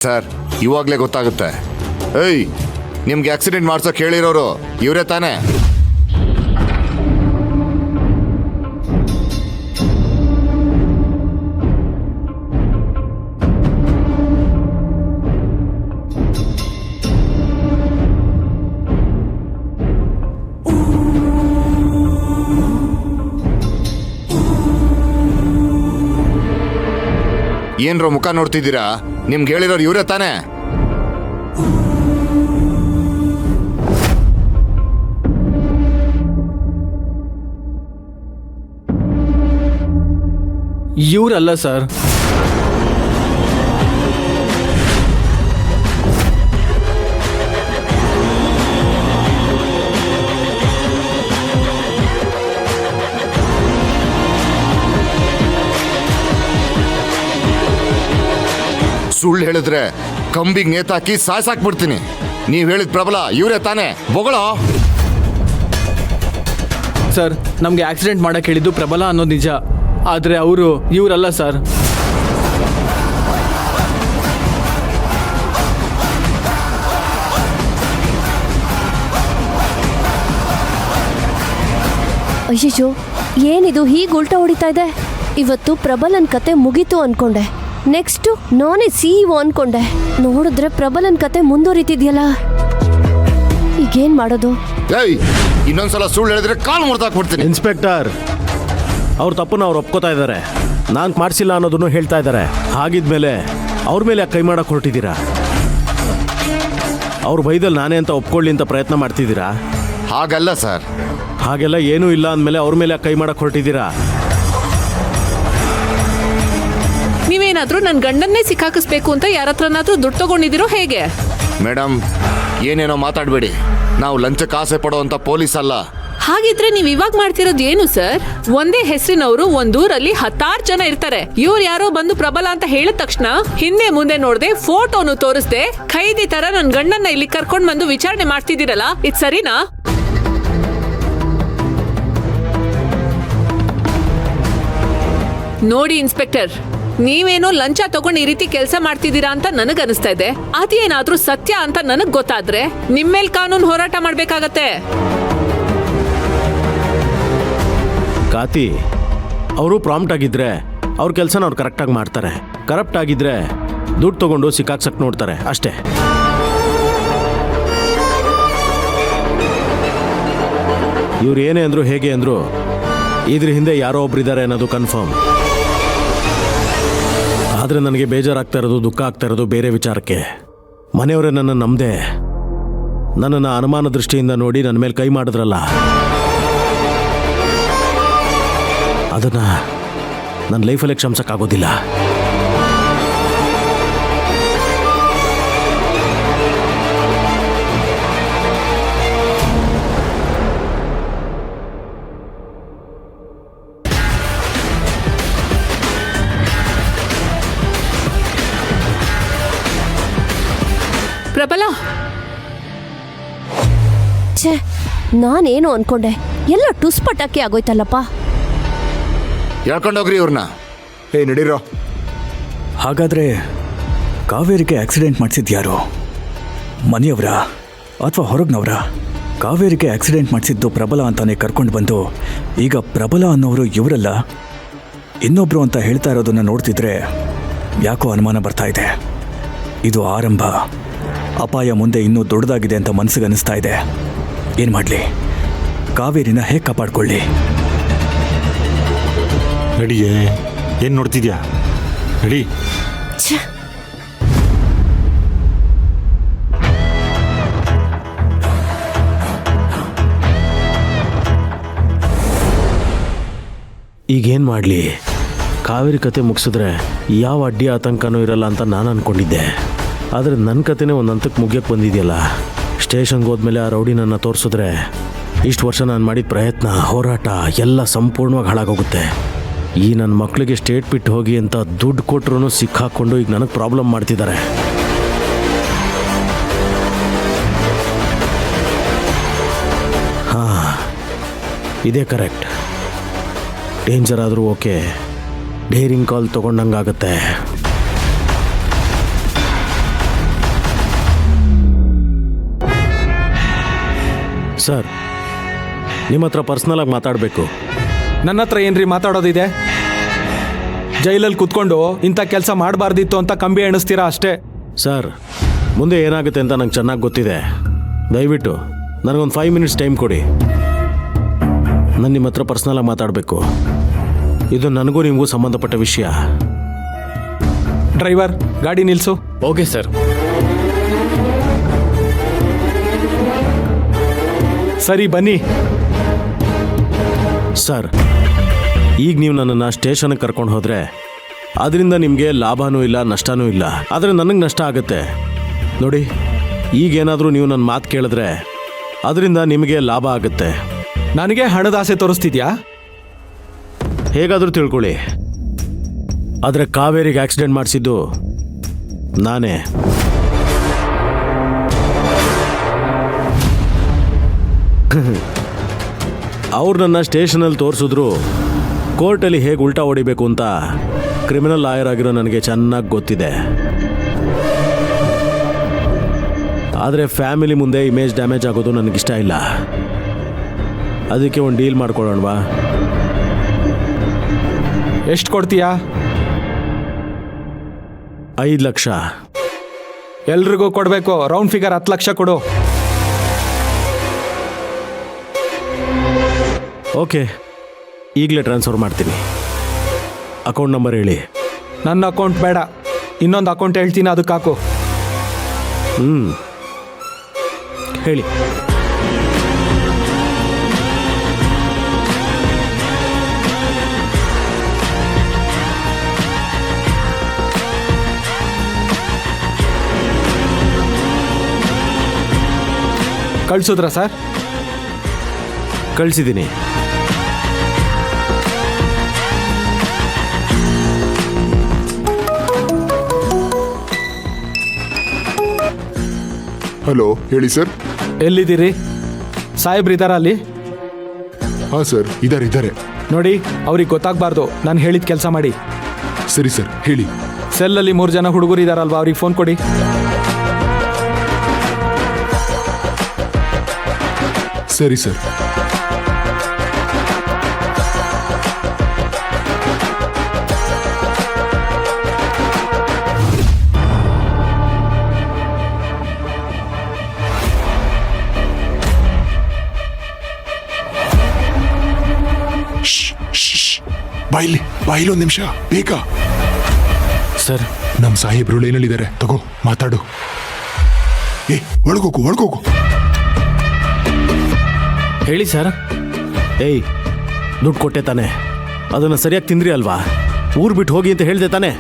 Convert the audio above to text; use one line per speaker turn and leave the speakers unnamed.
Sir ಇವಾಗಲೇ ಗೊತ್ತಾಗುತ್ತೆ. ಏಯ್, ನಿಮ್ಗೆ ಆಕ್ಸಿಡೆಂಟ್ ಮಾಡ್ಸೋಕೆ ಹೇಳಿರೋರು ಇವರೇ ತಾನೇ? ಏನ್ರೋ ಮುಖ ನೋಡ್ತಿದ್ದೀರಾ? ನಿಮ್ಗೆ ಹೇಳಿರೋರು ಇವರೇ ತಾನೇ?
ಇವರಲ್ಲ ಸರ್.
ಸುಳ್ಳು ಹೇಳಿದ್ರೆ ಕಂಬಿಗೆ ನೇತಾಕಿ ಸಾಯ್ಸಾಕ್ಬಿಡ್ತೀನಿ. ನೀವ್ ಹೇಳಿದ ಪ್ರಬಲ ಇವರೇ ತಾನೇ? ಬೊಗಳೋ.
ಸರ್, ನಮಗೆ ಆಕ್ಸಿಡೆಂಟ್ ಮಾಡಕ್ಕೆ ಹೇಳಿದ್ದು ಪ್ರಬಲ ಅನ್ನೋದು ನಿಜ, ಆದರೆ ಇವರಲ್ಲ ಸರ್.
ಅಯ್ಯೋ, ಏನಿದು ಹೀಗೆ ಉಲ್ಟಾ ಹೊಡಿತಾ ಇದೆ? ಇವತ್ತು ಪ್ರಬಲನ್ ಕತೆ ಮುಗೀತು ಅನ್ಕೊಂಡೆ, ನೆಕ್ಸ್ಟ್ ನಾನೇ CEO ಅನ್ಕೊಂಡೆ. ನೋಡಿದ್ರೆ ಪ್ರಬಲನ್ ಕತೆ ಮುಂದುವರಿತಿದ್ಯಲ್ಲ, ಈಗೇನ್ ಮಾಡೋದು?
ಏಯ್, ಇನ್ನೊಂದ್ಸಲ ಸುಳ್ಳು ಹೇಳಿದ್ರೆ ಕಾಲು ಮುರಿದಾಕ್ಬಿಡ್ತೀನಿ.
ಇನ್ಸ್ಪೆಕ್ಟರ್, ಅವ್ರ ತಪ್ಪನ್ನು ಅವ್ರು ಒಪ್ಕೋತಾ ಇದ್ದಾರೆ. ನಾನು ಮಾಡಿಸಿಲ್ಲ ಅನ್ನೋದನ್ನು ಹೇಳ್ತಾ ಇದ್ದಾರೆ. ಹಾಗಿದ್ಮೇಲೆ ಅವ್ರ ಮೇಲೆ ಯಾಕೆ ಕೈ ಮಾಡಕ್ಕೆ ಹೊರಟಿದ್ದೀರಾ? ಅವ್ರ ಬೈದಲ್ಲಿ ನಾನೇ ಅಂತ ಒಪ್ಕೊಳ್ಳಿ ಅಂತ ಪ್ರಯತ್ನ ಮಾಡ್ತಿದ್ದೀರಾ?
ಹಾಗಲ್ಲ ಸರ್.
ಹಾಗೆಲ್ಲ ಏನೂ ಇಲ್ಲ ಅಂದಮೇಲೆ ಅವ್ರ ಮೇಲೆ ಯಾಕೆ ಕೈ ಮಾಡಕ್ಕೆ ಹೊರಟಿದ್ದೀರಾ?
ನೀವೇನಾದ್ರೂ ನನ್ನ ಗಂಡನ್ನೇ ಸಿಕ್ಕಾಕಿಸ್ಬೇಕು ಅಂತ ಯಾರ ಹತ್ರನಾದ್ರೂ ದುಡ್ಡು ತಗೊಂಡಿದ್ದೀರೋ ಹೇಗೆ?
ಮೇಡಮ್, ಏನೇನೋ ಮಾತಾಡಬೇಡಿ. ನಾವು ಲಂಚಕ್ಕೆ ಆಸೆ ಪಡೋವಂಥ ಪೊಲೀಸ್ ಅಲ್ಲ.
ಹಾಗಿದ್ರೆ ನೀವ್ ಇವಾಗ ಮಾಡ್ತಿರೋದು ಏನು ಸರ್? ಒಂದೇ ಹೆಸರಿನವರು ಒಂದೂರಲ್ಲಿ 10 ಜನ ಇರ್ತಾರೆ. ಇವ್ರು ಯಾರೋ ಬಂದು ಪ್ರಬಲ ಅಂತ ಹೇಳಿದ ತಕ್ಷಣ ಹಿಂದೆ ಮುಂದೆ ನೋಡದೆ ಫೋಟೋನು ತೋರಿಸ್ದೆ ಖೈದಿ ತರ ನನ್ ಗಂಡನ್ನ ಇಲ್ಲಿ ಕರ್ಕೊಂಡ್ ಬಂದು ವಿಚಾರಣೆ ಮಾಡ್ತಿದ್ದೀರಲ್ಲ, ಇದು ಸರಿನಾ? ನೋಡಿ ಇನ್ಸ್ಪೆಕ್ಟರ್, ನೀವೇನೋ ಲಂಚ ತಗೊಂಡು ಈ ರೀತಿ ಕೆಲಸ ಮಾಡ್ತಿದ್ದೀರಾ ಅಂತ ನನಗ್ ಅನಿಸ್ತಾ ಇದೆ. ಅದೇನಾದ್ರೂ ಸತ್ಯ ಅಂತ ನನಗ್ ಗೊತ್ತಾದ್ರೆ ನಿಮ್ಮೇಲ್ ಕಾನೂನು ಹೋರಾಟ ಮಾಡ್ಬೇಕಾಗತ್ತೆ.
ಕಾತಿ, ಅವರು ಪ್ರಾಂಪ್ಟ್ ಆಗಿದ್ರೆ ಅವ್ರ ಕೆಲಸನ ಅವ್ರು ಕರೆಕ್ಟಾಗಿ ಮಾಡ್ತಾರೆ. ಕರಪ್ಟ್ ಆಗಿದ್ರೆ ದುಡ್ಡು ತಗೊಂಡು ಸಿಕ್ಕಾಕ್ಸಕ್ಕೆ ನೋಡ್ತಾರೆ ಅಷ್ಟೇ. ಇವ್ರು ಏನೇ ಅಂದ್ರು ಹೇಗೆ ಅಂದ್ರು ಇದ್ರ ಹಿಂದೆ ಯಾರೋ ಒಬ್ರಿದ್ದಾರೆ ಅನ್ನೋದು ಕನ್ಫರ್ಮ್. ಆದರೆ ನನಗೆ ಬೇಜಾರಾಗ್ತಾ ಇರೋದು, ದುಃಖ ಆಗ್ತಾ ಇರೋದು ಬೇರೆ ವಿಚಾರಕ್ಕೆ. ಮನೆಯವರೇ ನನ್ನ ನಂಬದೆ ನನ್ನನ್ನು ಅನುಮಾನ ದೃಷ್ಟಿಯಿಂದ ನೋಡಿ ನನ್ನ ಮೇಲೆ ಕೈ ಮಾಡಿದ್ರಲ್ಲ, ಅದನ್ನು ನನ್ನ ಲೈಫಲ್ಲೇ ಕ್ಷಮಿಸಕ್ಕಾಗೋದಿಲ್ಲ.
ಪ್ರಬಲ,
ಛೇ, ನಾನೇನು ಅನ್ಕೊಂಡೆ, ಎಲ್ಲ ಟುಸ್ ಪಟಾಕಿ ಆಗೋಯ್ತಲ್ಲಪ್ಪ.
ಹೇಳ್ಕೊಂಡೋಗ್ರಿ ಇವ್ರನ್ನ. ನಡೀರೋ.
ಹಾಗಾದರೆ ಕಾವೇರಿಗೆ ಆಕ್ಸಿಡೆಂಟ್ ಮಾಡಿಸಿದ್ಯಾರು? ಮನೆಯವರ ಅಥವಾ ಹೊರಗ್ನವರ? ಕಾವೇರಿಗೆ ಆಕ್ಸಿಡೆಂಟ್ ಮಾಡಿಸಿದ್ದು ಪ್ರಬಲ ಅಂತಾನೆ ಕರ್ಕೊಂಡು ಬಂದು ಈಗ ಪ್ರಬಲ ಅನ್ನೋರು ಇವರಲ್ಲ ಇನ್ನೊಬ್ರು ಅಂತ ಹೇಳ್ತಾ ಇರೋದನ್ನು ನೋಡ್ತಿದ್ರೆ ಯಾಕೋ ಅನುಮಾನ ಬರ್ತಾ ಇದೆ. ಇದು ಆರಂಭ. ಅಪಾಯ ಮುಂದೆ ಇನ್ನೂ ದೊಡ್ಡದಾಗಿದೆ ಅಂತ ಮನಸ್ಸಿಗೆ ಅನಿಸ್ತಾ ಇದೆ. ಏನು ಮಾಡಲಿ? ಕಾವೇರಿನ ಹೇಗೆ ಕಾಪಾಡ್ಕೊಳ್ಳಿ?
ನಡಿಯೇ, ಏನು ನೋಡ್ತಿದ್ಯಾ? ನಡಿ.
ಈಗೇನು ಮಾಡಲಿ? ಕಾವೇರಿ ಕತೆ ಮುಗಿಸಿದ್ರೆ ಯಾವ ಅಡ್ಡಿ ಆತಂಕನೂ ಇರಲ್ಲ ಅಂತ ನಾನು ಅಂದ್ಕೊಂಡಿದ್ದೆ. ಆದರೆ ನನ್ನ ಕತೆನೇ ಒಂದು ಹಂತಕ್ಕೆ ಮುಗಿಯೋಕ್ಕೆ ಬಂದಿದೆಯಲ್ಲ. ಸ್ಟೇಷನ್ಗೆ ಹೋದ್ಮೇಲೆ ಆ ರೌಡಿ ನನ್ನ ತೋರಿಸಿದ್ರೆ ಇಷ್ಟು ವರ್ಷ ನಾನು ಮಾಡಿದ ಪ್ರಯತ್ನ, ಹೋರಾಟ ಎಲ್ಲ ಸಂಪೂರ್ಣವಾಗಿ ಹಾಳಾಗೋಗುತ್ತೆ. ಈ ನನ್ನ ಮಕ್ಕಳಿಗೆ ಸ್ಟೇಟ್ ಬಿಟ್ಟು ಹೋಗಿ ಅಂತ ದುಡ್ಡು ಕೊಟ್ಟರು ಸಿಕ್ಕಾಕೊಂಡು ಈಗ ನನಗೆ ಪ್ರಾಬ್ಲಮ್ ಮಾಡ್ತಿದ್ದಾರೆ. ಹಾಂ, ಇದೇ ಕರೆಕ್ಟ್. ಡೇಂಜರ್ ಆದರೂ ಓಕೆ, ಡೇರಿಂಗ್ ಕಾಲ್ ತೊಗೊಂಡಂಗಾಗತ್ತೆ. ಸರ್ ನಿಮ್ಮ ಹತ್ರ ಪರ್ಸ್ನಲಾಗಿ ಮಾತಾಡಬೇಕು.
ನನ್ನ ಹತ್ರ ಏನ್ರಿ ಮಾತಾಡೋದಿದೆ? ಜೈಲಲ್ಲಿ ಕುತ್ಕೊಂಡು ಇಂಥ ಕೆಲಸ ಮಾಡಬಾರ್ದಿತ್ತು ಅಂತ ಕಂಬಿ ಎಣಿಸ್ತೀರಾ ಅಷ್ಟೇ.
ಸರ್ ಮುಂದೆ ಏನಾಗುತ್ತೆ ಅಂತ ನಂಗೆ ಚೆನ್ನಾಗಿ ಗೊತ್ತಿದೆ. ದಯವಿಟ್ಟು ನನಗೊಂದು 5 ಮಿನಿಟ್ಸ್ ಟೈಮ್ ಕೊಡಿ. ನಾನು ನಿಮ್ಮ ಹತ್ರ ಪರ್ಸ್ನಲಾಗಿ ಮಾತಾಡಬೇಕು. ಇದು ನನಗೂ ನಿಮಗೂ ಸಂಬಂಧಪಟ್ಟ ವಿಷಯ.
ಡ್ರೈವರ್, ಗಾಡಿ ನಿಲ್ಲಿಸು.
Okay sir.
ಸರಿ, ಬನ್ನಿ.
ಸರ್ ಈಗ ನೀವು ನನ್ನನ್ನು ಸ್ಟೇಷನ್ಗೆ ಕರ್ಕೊಂಡು ಹೋದರೆ ಅದರಿಂದ ನಿಮಗೆ ಲಾಭನೂ ಇಲ್ಲ, ನಷ್ಟನೂ ಇಲ್ಲ. ಆದರೆ ನನಗೆ ನಷ್ಟ ಆಗುತ್ತೆ. ನೋಡಿ, ಈಗೇನಾದರೂ ನೀವು ನನ್ನ ಮಾತು ಕೇಳಿದ್ರೆ ಅದರಿಂದ ನಿಮಗೆ ಲಾಭ ಆಗುತ್ತೆ.
ನನಗೆ ಹಣದ ಆಸೆ ತೋರಿಸ್ತಿದ್ಯಾ?
ಹೇಗಾದರೂ ತಿಳ್ಕೊಳ್ಳಿ, ಆದರೆ ಕಾವೇರಿಗೆ ಆಕ್ಸಿಡೆಂಟ್ ಮಾಡಿಸಿದ್ದು ನಾನೇ. ಅವ್ರು ನನ್ನ ಸ್ಟೇಷನಲ್ಲಿ ತೋರಿಸಿದ್ರು ಕೋರ್ಟಲ್ಲಿ ಹೇಗೆ ಉಲ್ಟಾ ಹೊಡಿಬೇಕು ಅಂತ ಕ್ರಿಮಿನಲ್ ಲಾಯರ್ ಆಗಿರೋ ನನಗೆ ಚೆನ್ನಾಗಿ ಗೊತ್ತಿದೆ. ಆದರೆ ಫ್ಯಾಮಿಲಿ ಮುಂದೆ ಇಮೇಜ್ ಡ್ಯಾಮೇಜ್ ಆಗೋದು ನನಗಿಷ್ಟ ಇಲ್ಲ. ಅದಕ್ಕೆ ಒಂದು ಡೀಲ್ ಮಾಡ್ಕೊಳ್ಳೋಣವಾ?
ಎಷ್ಟು ಕೊಡ್ತೀಯಾ?
5 ಲಕ್ಷ.
ಎಲ್ರಿಗೂ ಕೊಡಬೇಕು. ರೌಂಡ್ ಫಿಗರ್ 10 ಲಕ್ಷ ಕೊಡು.
ಓಕೆ, ಈಗಲೇ ಟ್ರಾನ್ಸ್ಫರ್ ಮಾಡ್ತೀನಿ. ಅಕೌಂಟ್ ನಂಬರ್ ಹೇಳಿ.
ನನ್ನ ಅಕೌಂಟ್ ಬೇಡ, ಇನ್ನೊಂದು ಅಕೌಂಟ್ ಹೇಳ್ತೀನಿ, ಅದಕ್ಕೆ ಹಾಕು.
ಹೇಳಿ.
ಕಳ್ಸಿದ್ರಾ ಸರ್?
ಕಳಿಸಿದ್ದೀನಿ.
ಹಲೋ, ಹೇಳಿ ಸರ್.
ಎಲ್ಲಿದ್ದೀರಿ? ಸಾಹೇಬ್ರು ಇದ್ದಾರಾ ಅಲ್ಲಿ?
ಹಾಂ ಸರ್, ಇದ್ದಾರೆ.
ನೋಡಿ, ಅವ್ರಿಗೆ ಗೊತ್ತಾಗಬಾರ್ದು ನಾನು ಹೇಳಿದ ಕೆಲಸ ಮಾಡಿ.
ಸರಿ ಸರ್, ಹೇಳಿ.
ಸೆಲ್ಲಲ್ಲಿ 3 ಜನ ಹುಡುಗರು ಇದ್ದಾರಲ್ವಾ, ಅವ್ರಿಗೆ ಫೋನ್ ಕೊಡಿ.
ಸರಿ ಸರ್. ಬಾಯಿಲಿ ಒಂದು ನಿಮಿಷ, ಬೇಗ.
ಸರ್,
ನಮ್ಮ ಸಾಹೇಬ್ರು ಲೈನಲ್ಲಿದ್ದಾರೆ, ತಗೋ ಮಾತಾಡು. ಒಳಗೋಗು.
ಹೇಳಿ ಸರ್.
ಏಯ್, ದುಡ್ಡು ಕೊಟ್ಟೆ ತಾನೆ? ಅದನ್ನು ಸರಿಯಾಗಿ ತಿಂದ್ರಿ ಅಲ್ವಾ? ಊರು ಬಿಟ್ಟು ಹೋಗಿ ಅಂತ ಹೇಳಿದೆ ತಾನೆ?